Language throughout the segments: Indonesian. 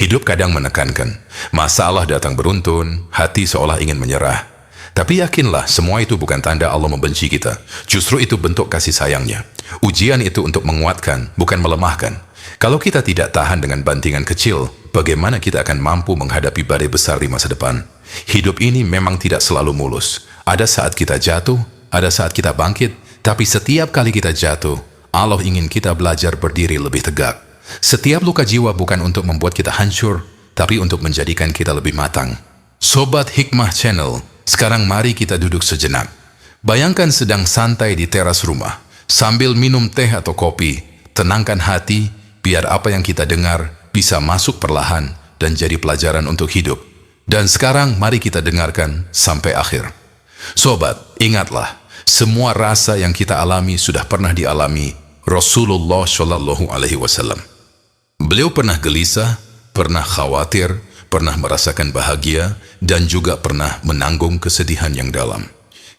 Hidup kadang menekankan, masalah datang beruntun, hati seolah ingin menyerah. Tapi yakinlah, semua itu bukan tanda Allah membenci kita. Justru itu bentuk kasih sayangnya. Ujian itu untuk menguatkan, bukan melemahkan. Kalau kita tidak tahan dengan bantingan kecil, bagaimana kita akan mampu menghadapi badai besar di masa depan? Hidup ini memang tidak selalu mulus. Ada saat kita jatuh, ada saat kita bangkit, tapi setiap kali kita jatuh, Allah ingin kita belajar berdiri lebih tegak. Setiap luka jiwa bukan untuk membuat kita hancur, tapi untuk menjadikan kita lebih matang. Sobat Hikmah Channel, sekarang mari kita duduk sejenak. Bayangkan sedang santai di teras rumah, sambil minum teh atau kopi. Tenangkan hati, biar apa yang kita dengar bisa masuk perlahan dan jadi pelajaran untuk hidup. Dan sekarang mari kita dengarkan sampai akhir. Sobat, ingatlah, semua rasa yang kita alami sudah pernah dialami Rasulullah Shallallahu Alaihi Wasallam. Beliau pernah gelisah, pernah khawatir, pernah merasakan bahagia, dan juga pernah menanggung kesedihan yang dalam.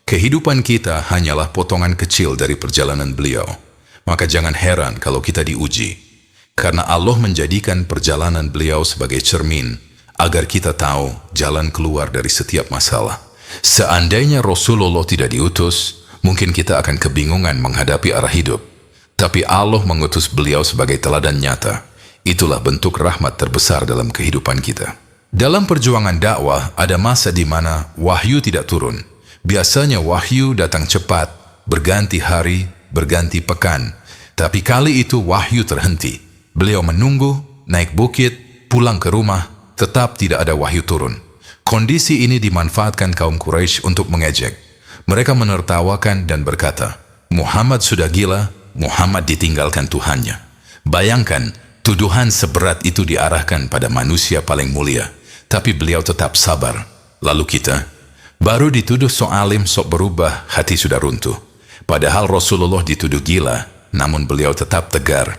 Kehidupan kita hanyalah potongan kecil dari perjalanan beliau. Maka jangan heran kalau kita diuji. Karena Allah menjadikan perjalanan beliau sebagai cermin, agar kita tahu jalan keluar dari setiap masalah. Seandainya Rasulullah tidak diutus, mungkin kita akan kebingungan menghadapi arah hidup. Tapi Allah mengutus beliau sebagai teladan nyata. Itulah bentuk rahmat terbesar dalam kehidupan kita. Dalam perjuangan dakwah, ada masa di mana wahyu tidak turun. Biasanya wahyu datang cepat, berganti hari, berganti pekan. Tapi kali itu wahyu terhenti. Beliau menunggu, naik bukit, pulang ke rumah, tetap tidak ada wahyu turun. Kondisi ini dimanfaatkan kaum Quraisy untuk mengejek. Mereka menertawakan dan berkata, Muhammad sudah gila, Muhammad ditinggalkan Tuhannya. Bayangkan, tuduhan seberat itu diarahkan pada manusia paling mulia. Tapi beliau tetap sabar. Lalu kita, baru dituduh sok alim, sok berubah, hati sudah runtuh. Padahal Rasulullah dituduh gila, namun beliau tetap tegar.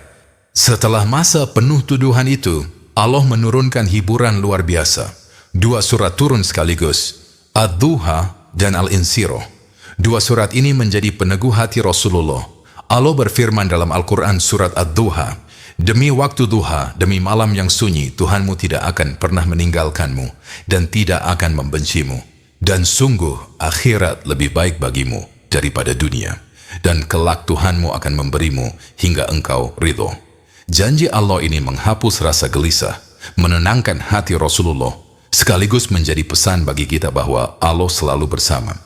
Setelah masa penuh tuduhan itu, Allah menurunkan hiburan luar biasa. 2 surat turun sekaligus, Ad-Duha dan Al-Insyirah. 2 surat ini menjadi peneguh hati Rasulullah. Allah berfirman dalam Al-Quran surat Ad-Duha, demi waktu duha, demi malam yang sunyi, Tuhanmu tidak akan pernah meninggalkanmu dan tidak akan membencimu. Dan sungguh akhirat lebih baik bagimu daripada dunia. Dan kelak Tuhanmu akan memberimu hingga engkau ridho. Janji Allah ini menghapus rasa gelisah, menenangkan hati Rasulullah, sekaligus menjadi pesan bagi kita bahwa Allah selalu bersama.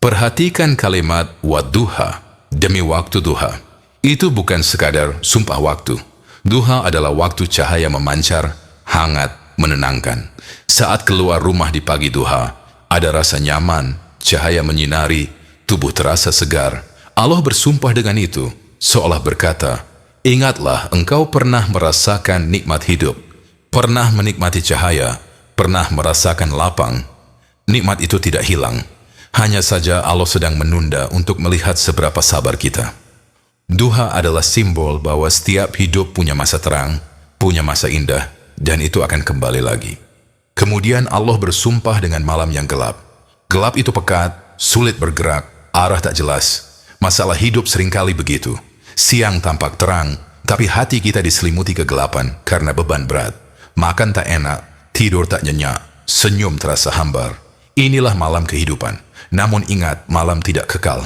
Perhatikan kalimat wadduha, demi waktu duha. Itu bukan sekadar sumpah waktu. Duha adalah waktu cahaya memancar, hangat, menenangkan. Saat keluar rumah di pagi duha, ada rasa nyaman, cahaya menyinari, tubuh terasa segar. Allah bersumpah dengan itu, seolah berkata, ingatlah engkau pernah merasakan nikmat hidup, pernah menikmati cahaya, pernah merasakan lapang. Nikmat itu tidak hilang. Hanya saja Allah sedang menunda untuk melihat seberapa sabar kita. Duha adalah simbol bahwa setiap hidup punya masa terang, punya masa indah, dan itu akan kembali lagi. Kemudian Allah bersumpah dengan malam yang gelap. Gelap itu pekat, sulit bergerak, arah tak jelas. Masalah hidup seringkali begitu. Siang tampak terang, tapi hati kita diselimuti kegelapan karena beban berat. Makan tak enak, tidur tak nyenyak, senyum terasa hambar. Inilah malam kehidupan. Namun ingat, malam tidak kekal.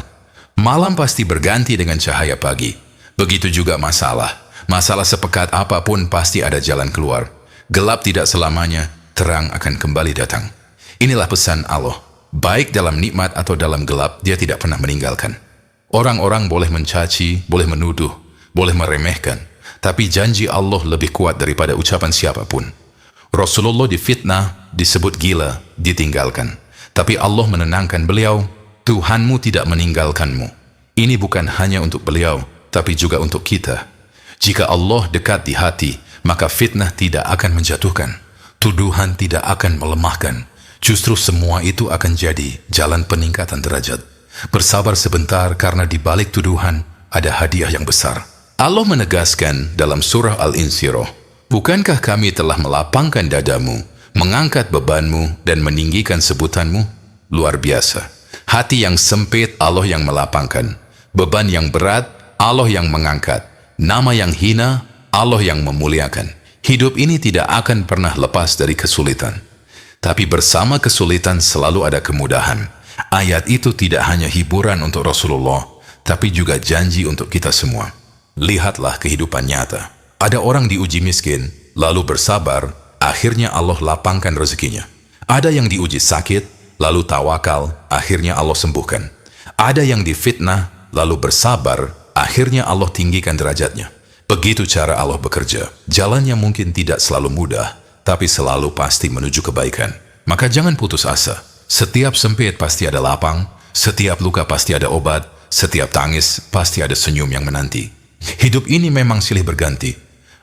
Malam pasti berganti dengan cahaya pagi. Begitu juga masalah. Masalah sepekat apapun pasti ada jalan keluar. Gelap tidak selamanya, terang akan kembali datang. Inilah pesan Allah. Baik dalam nikmat atau dalam gelap, Dia tidak pernah meninggalkan. Orang-orang boleh mencaci, boleh menuduh, boleh meremehkan. Tapi janji Allah lebih kuat daripada ucapan siapapun. Rasulullah difitnah, disebut gila, ditinggalkan. Tapi Allah menenangkan beliau, Tuhanmu tidak meninggalkanmu. Ini bukan hanya untuk beliau, tapi juga untuk kita. Jika Allah dekat di hati, maka fitnah tidak akan menjatuhkan. Tuduhan tidak akan melemahkan. Justru semua itu akan jadi jalan peningkatan derajat. Bersabar sebentar karena di balik tuduhan ada hadiah yang besar. Allah menegaskan dalam surah Al-Insyirah, bukankah kami telah melapangkan dadamu, mengangkat bebanmu dan meninggikan sebutanmu? Luar biasa. Hati yang sempit Allah yang melapangkan. Beban yang berat Allah yang mengangkat. Nama yang hina Allah yang memuliakan. Hidup ini tidak akan pernah lepas dari kesulitan. Tapi bersama kesulitan selalu ada kemudahan. Ayat itu tidak hanya hiburan untuk Rasulullah, tapi juga janji untuk kita semua. Lihatlah kehidupan nyata. Ada orang diuji miskin, lalu bersabar, akhirnya Allah lapangkan rezekinya. Ada yang diuji sakit, lalu tawakal, akhirnya Allah sembuhkan. Ada yang difitnah, lalu bersabar, akhirnya Allah tinggikan derajatnya. Begitu cara Allah bekerja. Jalannya mungkin tidak selalu mudah, tapi selalu pasti menuju kebaikan. Maka jangan putus asa. Setiap sempit pasti ada lapang, setiap luka pasti ada obat, setiap tangis pasti ada senyum yang menanti. Hidup ini memang silih berganti.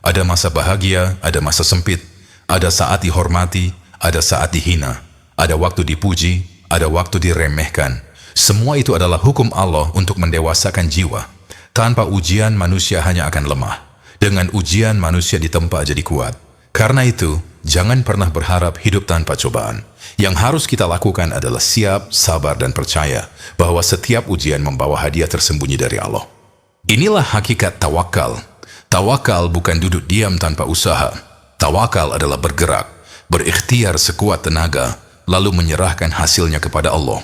Ada masa bahagia, ada masa sempit, ada saat dihormati, ada saat dihina, ada waktu dipuji, ada waktu diremehkan. Semua itu adalah hukum Allah untuk mendewasakan jiwa. Tanpa ujian manusia hanya akan lemah. Dengan ujian manusia ditempa jadi kuat. Karena itu, jangan pernah berharap hidup tanpa cobaan. Yang harus kita lakukan adalah siap, sabar, dan percaya bahwa setiap ujian membawa hadiah tersembunyi dari Allah. Inilah hakikat tawakal. Tawakal bukan duduk diam tanpa usaha. Tawakal adalah bergerak, berikhtiar sekuat tenaga, lalu menyerahkan hasilnya kepada Allah.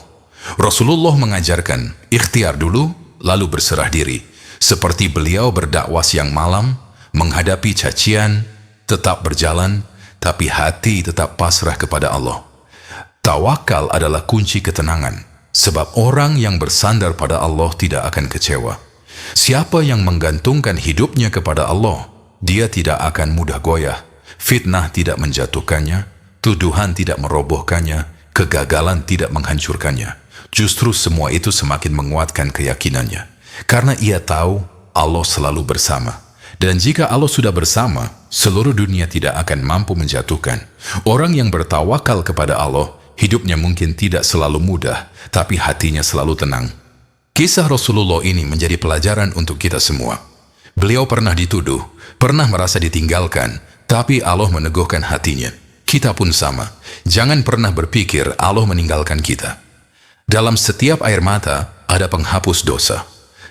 Rasulullah mengajarkan, ikhtiar dulu, lalu berserah diri. Seperti beliau berdakwah siang malam, menghadapi cacian, tetap berjalan, tapi hati tetap pasrah kepada Allah. Tawakal adalah kunci ketenangan, sebab orang yang bersandar pada Allah tidak akan kecewa. Siapa yang menggantungkan hidupnya kepada Allah, dia tidak akan mudah goyah. Fitnah tidak menjatuhkannya, tuduhan tidak merobohkannya, kegagalan tidak menghancurkannya. Justru semua itu semakin menguatkan keyakinannya. Karena ia tahu Allah selalu bersama. Dan jika Allah sudah bersama, seluruh dunia tidak akan mampu menjatuhkan. Orang yang bertawakal kepada Allah, hidupnya mungkin tidak selalu mudah, tapi hatinya selalu tenang. Kisah Rasulullah ini menjadi pelajaran untuk kita semua. Beliau pernah dituduh, pernah merasa ditinggalkan, tapi Allah meneguhkan hatinya. Kita pun sama. Jangan pernah berpikir Allah meninggalkan kita. Dalam setiap air mata, ada penghapus dosa.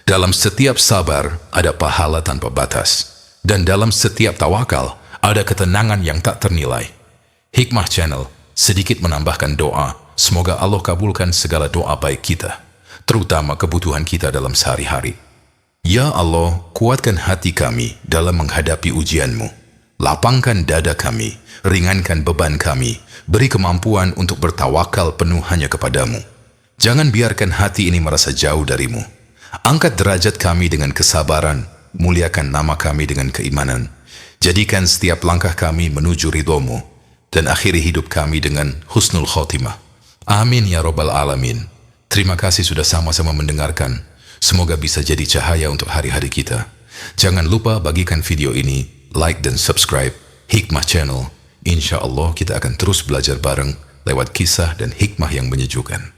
Dalam setiap sabar, ada pahala tanpa batas. Dan dalam setiap tawakal, ada ketenangan yang tak ternilai. Hikmah Channel sedikit menambahkan doa. Semoga Allah kabulkan segala doa baik kita, terutama kebutuhan kita dalam sehari-hari. Ya Allah, kuatkan hati kami dalam menghadapi ujian-Mu. Lapangkan dada kami, ringankan beban kami, beri kemampuan untuk bertawakal penuh hanya kepadamu. Jangan biarkan hati ini merasa jauh darimu. Angkat derajat kami dengan kesabaran, muliakan nama kami dengan keimanan. Jadikan setiap langkah kami menuju ridho-Mu, dan akhiri hidup kami dengan husnul khotimah. Amin ya Rabbal Alamin. Terima kasih sudah sama-sama mendengarkan. Semoga bisa jadi cahaya untuk hari-hari kita. Jangan lupa bagikan video ini, like dan subscribe Hikmah Channel. Insya Allah kita akan terus belajar bareng lewat kisah dan hikmah yang menyejukkan.